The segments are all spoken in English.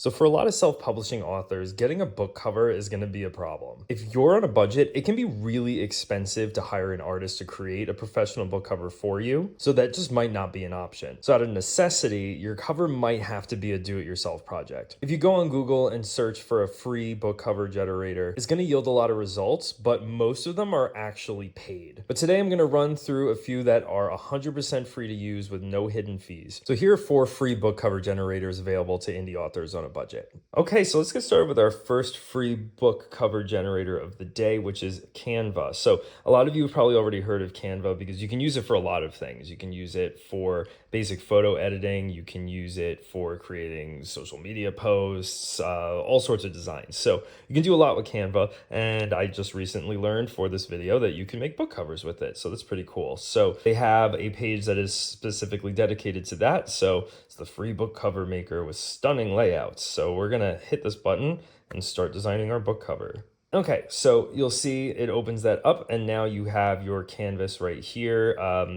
So for a lot of self-publishing authors, getting a book cover is going to be a problem. If you're on a budget, it can be really expensive to hire an artist to create a professional book cover for you. So that just might not be an option. So out of necessity, your cover might have to be a do-it-yourself project. If you go on Google and search for a free book cover generator, it's going to yield a lot of results, but most of them are actually paid. But today I'm going to run through a few that are 100% free to use with no hidden fees. So here are 4 free book cover generators available to indie authors on a budget. Okay, so let's get started with our first free book cover generator of the day, which is Canva. So a lot of you have probably already heard of Canva because you can use it for a lot of things. You can use it for basic photo editing. You can use it for creating social media posts, all sorts of designs. So you can do a lot with Canva. And I just recently learned for this video that you can make book covers with it. So that's pretty cool. So they have a page that is specifically dedicated to that. So it's the free book cover maker with stunning layouts. So we're going to hit this button and start designing our book cover. Okay, so you'll see it opens that up and now you have your canvas right here.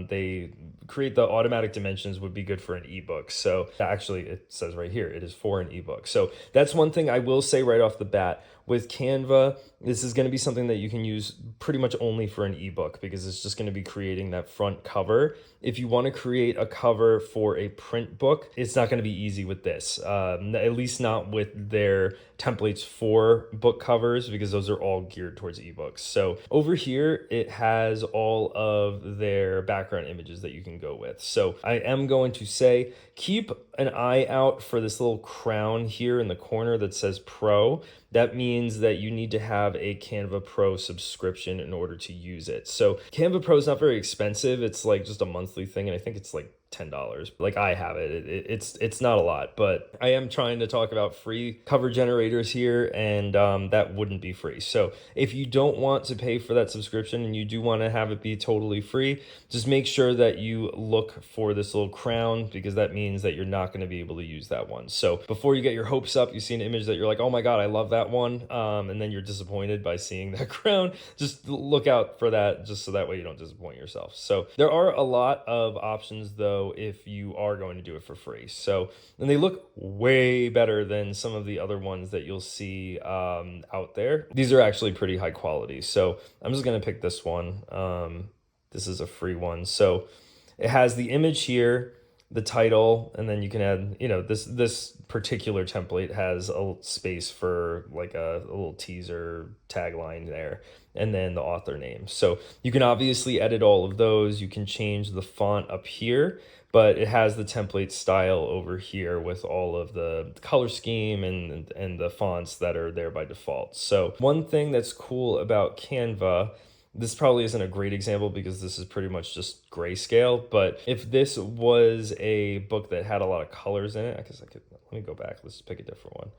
They create the automatic dimensions would be good for an ebook. So actually it says right here, it is for an ebook. So that's one thing I will say right off the bat. With Canva, this is going to be something that you can use pretty much only for an ebook because it's just going to be creating that front cover. If you want to create a cover for a print book, it's not going to be easy with this, at least not with their templates for book covers because those are all geared towards ebooks. So over here, it has all of their background images that you can go with. So I am going to say, keep an eye out for this little crown here in the corner that says Pro. That means that you need to have a Canva Pro subscription in order to use it. So Canva Pro is not very expensive. It's like just a monthly thing, and I think it's like $10. Like I have it. It's not a lot, but I am trying to talk about free cover generators here, and that wouldn't be free. So if you don't want to pay for that subscription and you do want to have it be totally free, just make sure that you look for this little crown because that means that you're not going to be able to use that one. So before you get your hopes up, you see an image that you're like, oh my God, I love that one. And then you're disappointed by seeing that crown. Just look out for that just so that way you don't disappoint yourself. So there are a lot of options though if you are going to do it for free. So, and they look way better than some of the other ones that you'll see out there. These are actually pretty high quality. So I'm just going to pick this one. This is a free one. So it has the image here, the title, and then you can add, this particular template has a space for like a little teaser tagline there, and then the author name. So you can obviously edit all of those. You can change the font up here, but it has the template style over here with all of the color scheme and the fonts that are there by default. So one thing that's cool about Canva, this probably isn't a great example because this is pretty much just grayscale, but if this was a book that had a lot of colors in it, I guess I could, let me go back, let's pick a different one.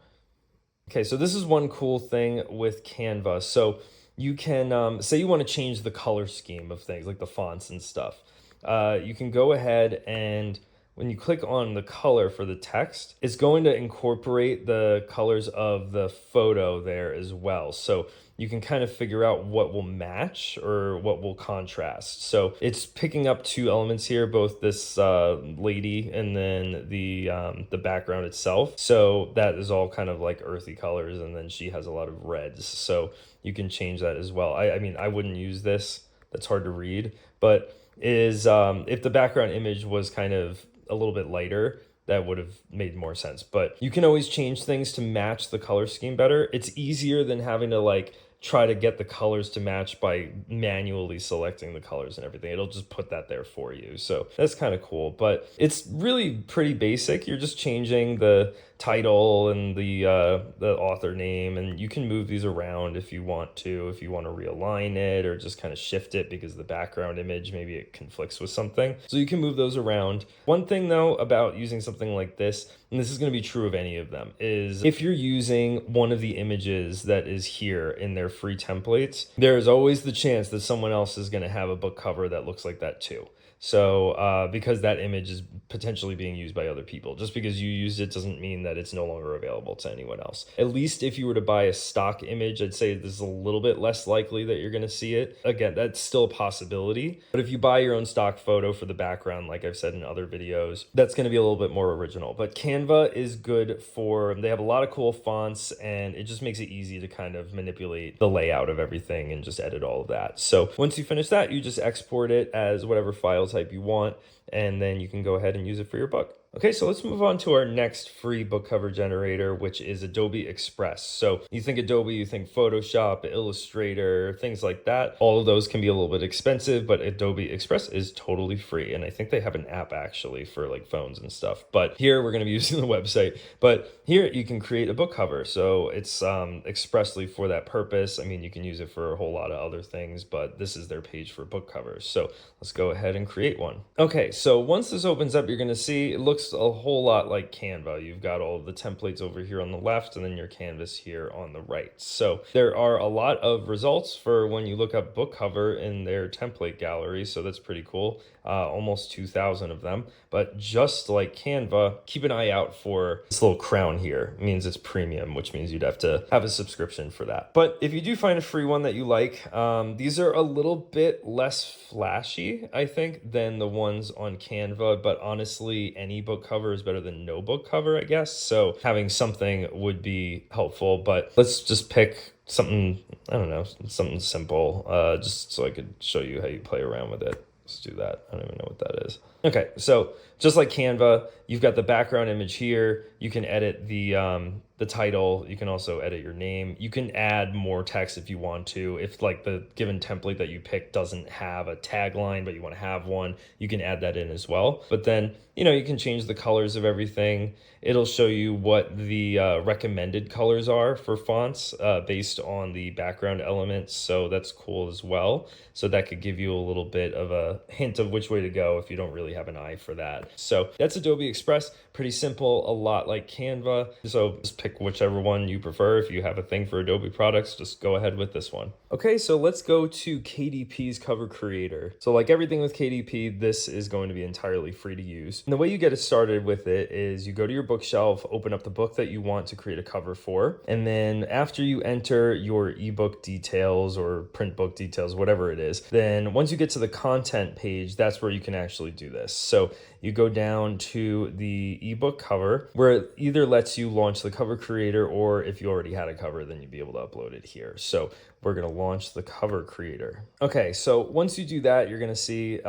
Okay, so this is one cool thing with Canva. So you can, say you want to change the color scheme of things like the fonts and stuff. You can go ahead and when you click on the color for the text, it's going to incorporate the colors of the photo there as well. So you can kind of figure out what will match or what will contrast. So it's picking up 2 elements here, both this lady and then the background itself. So that is all kind of like earthy colors, and then she has a lot of reds. So you can change that as well. I mean, I wouldn't use this. That's hard to read, but is if the background image was kind of a little bit lighter, that would have made more sense. But you can always change things to match the color scheme better. It's easier than having to like try to get the colors to match by manually selecting the colors and everything. It'll just put that there for you. So that's kind of cool, but it's really pretty basic. You're just changing the title and the author name, and you can move these around if you want to realign it or just kind of shift it because the background image, maybe it conflicts with something. So you can move those around. One thing though about using something like this, and this is going to be true of any of them, is if you're using one of the images that is here in their free templates, there is always the chance that someone else is going to have a book cover that looks like that too. So because that image is potentially being used by other people, just because you used it doesn't mean that it's no longer available to anyone else. At least if you were to buy a stock image, I'd say this is a little bit less likely that you're going to see it. Again, that's still a possibility. But if you buy your own stock photo for the background, like I've said in other videos, that's going to be a little bit more original. But Canva is good for, they have a lot of cool fonts, and it just makes it easy to kind of manipulate the layout of everything and just edit all of that. So once you finish that, you just export it as whatever file type you want, and then you can go ahead and use it for your book. Okay, so let's move on to our next free book cover generator, which is Adobe Express. So you think Adobe, you think Photoshop, Illustrator, things like that. All of those can be a little bit expensive, but Adobe Express is totally free. And I think they have an app actually for like phones and stuff. But here we're gonna be using the website. But here you can create a book cover. So it's expressly for that purpose. I mean, you can use it for a whole lot of other things, but this is their page for book covers. So let's go ahead and create one. Okay, so once this opens up, you're gonna see it looks a whole lot like Canva. You've got all of the templates over here on the left and then your canvas here on the right. So there are a lot of results for when you look up book cover in their template gallery. So that's pretty cool. Almost 2,000 of them. But just like Canva, keep an eye out for this little crown here. It means it's premium, which means you'd have to have a subscription for that. But if you do find a free one that you like, these are a little bit less flashy, I think, than the ones on Canva. But honestly, any book cover is better than no book cover, I guess. So having something would be helpful. But let's just pick something, I don't know, something simple, just so I could show you how you play around with it. Let's do that. I don't even know what that is. Okay, so just like Canva, you've got the background image here. You can edit the title. You can also edit your name. You can add more text if you want to. If like the given template that you pick doesn't have a tagline, but you want to have one, you can add that in as well. But then, you can change the colors of everything. It'll show you what the recommended colors are for fonts based on the background elements. So that's cool as well. So that could give you a little bit of a hint of which way to go if you don't really have an eye for that. So that's Adobe Express. Pretty simple, a lot like Canva. So just pick whichever one you prefer. If you have a thing for Adobe products, just go ahead with this one. Okay, so let's go to KDP's Cover Creator. So like everything with KDP, this is going to be entirely free to use. And the way you get it started with it is you go to your bookshelf, open up the book that you want to create a cover for, and then after you enter your ebook details or print book details, whatever it is, then once you get to the content page, that's where you can actually do this. So you go down to the ebook cover where it either lets you launch the cover creator, or if you already had a cover, then you'd be able to upload it here. So we're going to launch the cover creator. Okay, so once you do that, you're going to see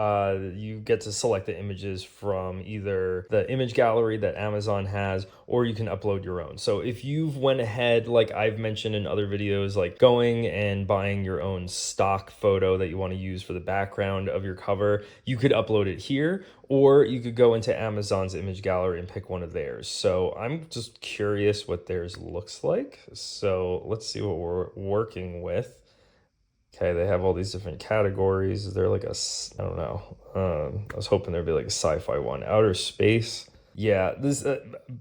you get to select the images from either the image gallery that Amazon has, or you can upload your own. So if you've went ahead, like I've mentioned in other videos, like going and buying your own stock photo that you want to use for the background of your cover, you could upload it here, or you could go into Amazon's image gallery and pick one of theirs. So I'm just curious what theirs looks like. So let's see what we're working with. Okay, they have all these different categories. Is there like a, I don't know. I was hoping there'd be like a sci-fi one. Outer space. Yeah, this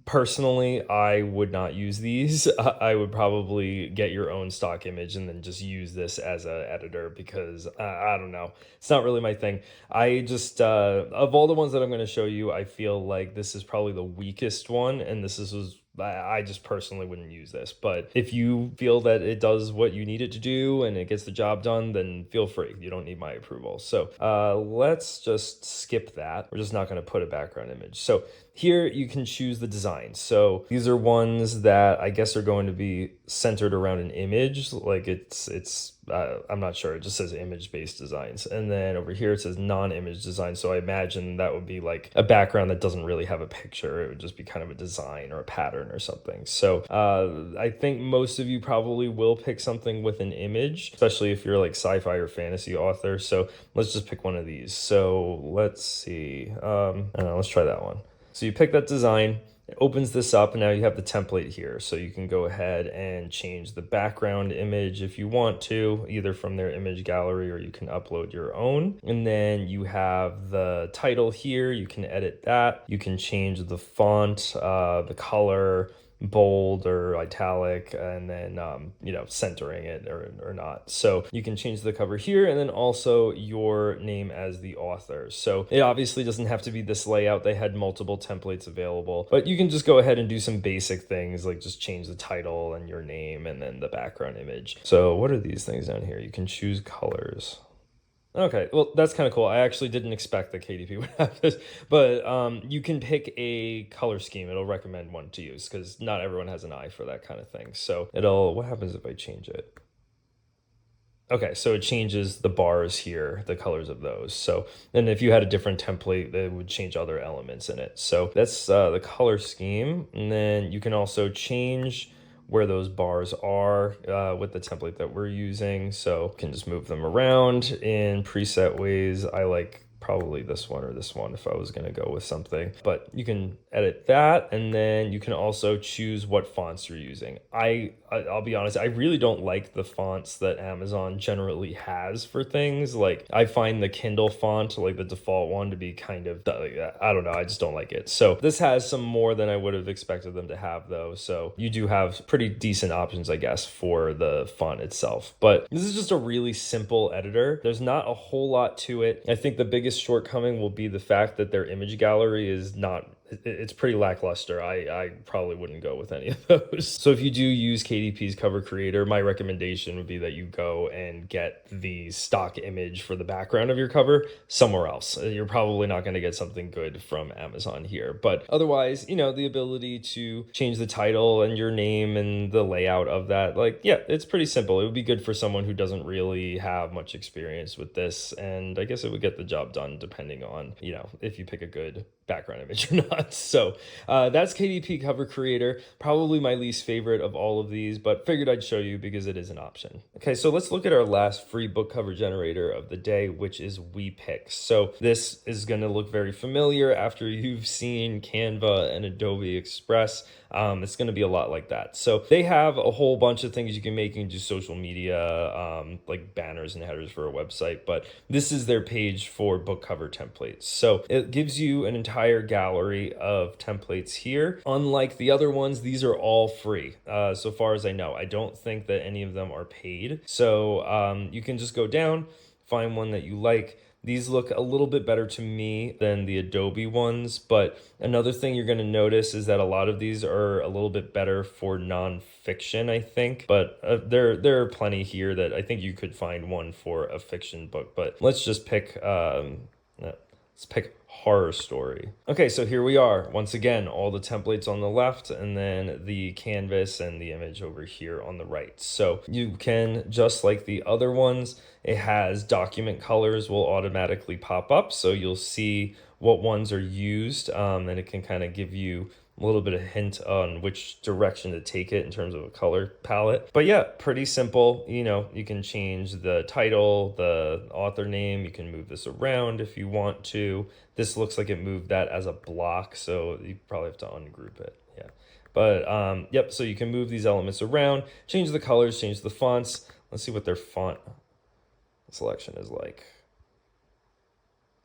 personally, I would not use these. I would probably get your own stock image and then just use this as an editor because I don't know. It's not really my thing. I just, of all the ones that I'm going to show you, I feel like this is probably the weakest one, and I just personally wouldn't use this. But if you feel that it does what you need it to do and it gets the job done, then feel free. You don't need my approval. So let's just skip that. We're just not going to put a background image. So here you can choose the design. So these are ones that I guess are going to be centered around an image. Like I'm not sure. It just says image-based designs. And then over here it says non-image design. So I imagine that would be like a background that doesn't really have a picture. It would just be kind of a design or a pattern or something. So I think most of you probably will pick something with an image, especially if you're like sci-fi or fantasy author. So let's just pick one of these. So let's see. I don't know, let's try that one. So you pick that design. It opens this up, and now you have the template here. So you can go ahead and change the background image if you want to, either from their image gallery, or you can upload your own. And then you have the title here. You can edit that. You can change the font, the color, bold or italic, and then, centering it or not. So you can change the cover here, and then also your name as the author. So it obviously doesn't have to be this layout. They had multiple templates available, but you can just go ahead and do some basic things like just change the title and your name and then the background image. So what are these things down here? You can choose colors. Okay, well, that's kind of cool. I actually didn't expect that KDP would have this, but you can pick a color scheme. It'll recommend one to use because not everyone has an eye for that kind of thing. So what happens if I change it? Okay, so it changes the bars here, the colors of those. So, and if you had a different template, it would change other elements in it. So that's the color scheme. And then you can also change where those bars are with the template that we're using. So you can just move them around in preset ways. I like probably this one or this one if I was going to go with something, but you can edit that. And then you can also choose what fonts you're using. I'll be honest, I really don't like the fonts that Amazon generally has for things. Like I find the Kindle font, like the default one, to be kind of, I don't know, I just don't like it. So this has some more than I would have expected them to have though. So you do have pretty decent options, I guess, for the font itself. But this is just a really simple editor. There's not a whole lot to it. I think the biggest shortcoming will be the fact that their image gallery is not, it's pretty lackluster. I probably wouldn't go with any of those. So if you do use KDP's Cover Creator, my recommendation would be that you go and get the stock image for the background of your cover somewhere else. You're probably not going to get something good from Amazon here. But otherwise, the ability to change the title and your name and the layout of that, it's pretty simple. It would be good for someone who doesn't really have much experience with this. And I guess it would get the job done depending on, if you pick a good background image or not. So that's KDP Cover Creator, probably my least favorite of all of these, but figured I'd show you because it is an option. Okay, so let's look at our last free book cover generator of the day, which is Wepik. So this is going to look very familiar after you've seen Canva and Adobe Express. It's going to be a lot like that. So they have a whole bunch of things you can make. You can do social media, like banners and headers for a website, but this is their page for book cover templates. So it gives you an entire gallery of templates here. Unlike the other ones, these are all free. So far as I know, I don't think that any of them are paid. So you can just go down, find one that you like. These look a little bit better to me than the Adobe ones, but another thing you're going to notice is that a lot of these are a little bit better for nonfiction, I think, but there are plenty here that I think you could find one for a fiction book, but let's just pick, horror story. Okay, so here we are. Once again, all the templates on the left and then the canvas and the image over here on the right. So you can, just like the other ones, it has document colors will automatically pop up. So you'll see what ones are used, and it can kind of give you a little bit of hint on which direction to take it in terms of a color palette. But yeah, pretty simple. You can change the title, the author name. You can move this around if you want to. This looks like it moved that as a block, so you probably have to ungroup it. Yeah. But yep, so you can move these elements around, change the colors, change the fonts. Let's see what their font selection is like.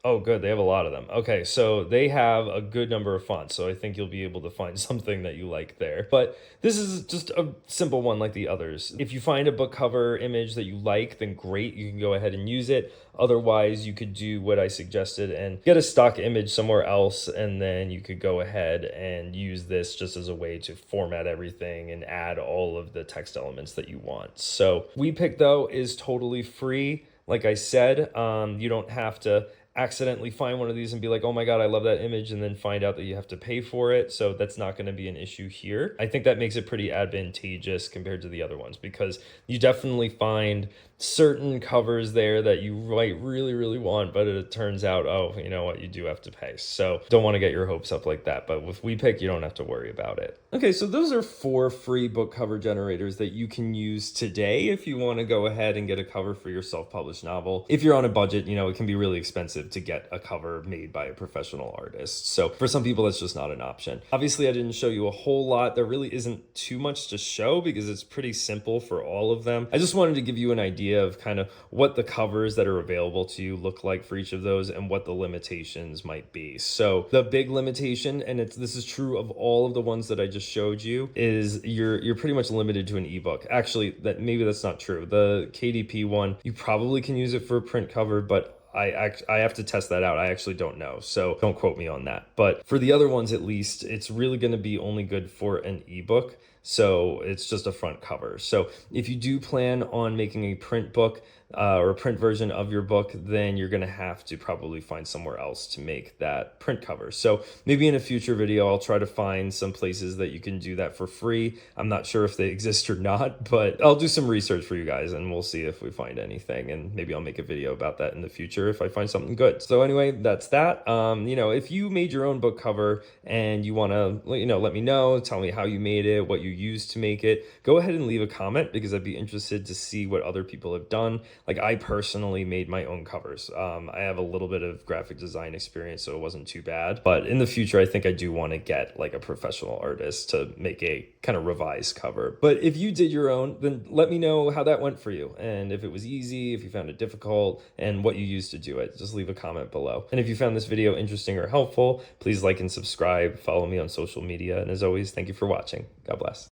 Oh, good. They have a lot of them. Okay, so they have a good number of fonts, so I think you'll be able to find something that you like there. But this is just a simple one like the others. If you find a book cover image that you like, then great, you can go ahead and use it. Otherwise, you could do what I suggested and get a stock image somewhere else, and then you could go ahead and use this just as a way to format everything and add all of the text elements that you want. So Wepik, though, is totally free. Like I said, you don't have to accidentally find one of these and be like, oh my God, I love that image, and then find out that you have to pay for it. So that's not going to be an issue here. I think that makes it pretty advantageous compared to the other ones, because you definitely find certain covers there that you might really, really want, but it turns out, oh, you know what, you do have to pay. So don't want to get your hopes up like that. But with Wepik, you don't have to worry about it. Okay, so those are 4 free book cover generators that you can use today if you want to go ahead and get a cover for your self-published novel. If you're on a budget, it can be really expensive to get a cover made by a professional artist. So for some people, that's just not an option. Obviously, I didn't show you a whole lot. There really isn't too much to show because it's pretty simple for all of them. I just wanted to give you an idea of kind of what the covers that are available to you look like for each of those and what the limitations might be. So the big limitation, and this is true of all of the ones that I just just showed you is you're pretty much limited to an ebook. Actually, that's not true. The KDP one, you probably can use it for a print cover, but I have to test that out. I actually don't know, so don't quote me on that. But for the other ones, at least, it's really going to be only good for an ebook. So it's just a front cover. So if you do plan on making a print book or a print version of your book, then you're going to have to probably find somewhere else to make that print cover. So maybe in a future video, I'll try to find some places that you can do that for free. I'm not sure if they exist or not, but I'll do some research for you guys and we'll see if we find anything. And maybe I'll make a video about that in the future if I find something good. So anyway, that's that. If you made your own book cover and you want to, let me know, tell me how you made it, what you used to make it, go ahead and leave a comment because I'd be interested to see what other people have done. Like, I personally made my own covers. I have a little bit of graphic design experience, so it wasn't too bad. But in the future, I think I do want to get like a professional artist to make a kind of revised cover. But if you did your own, then let me know how that went for you. And if it was easy, if you found it difficult, and what you used to do it. Just leave a comment below. And if you found this video interesting or helpful, please like and subscribe. Follow me on social media. And as always, thank you for watching. God bless.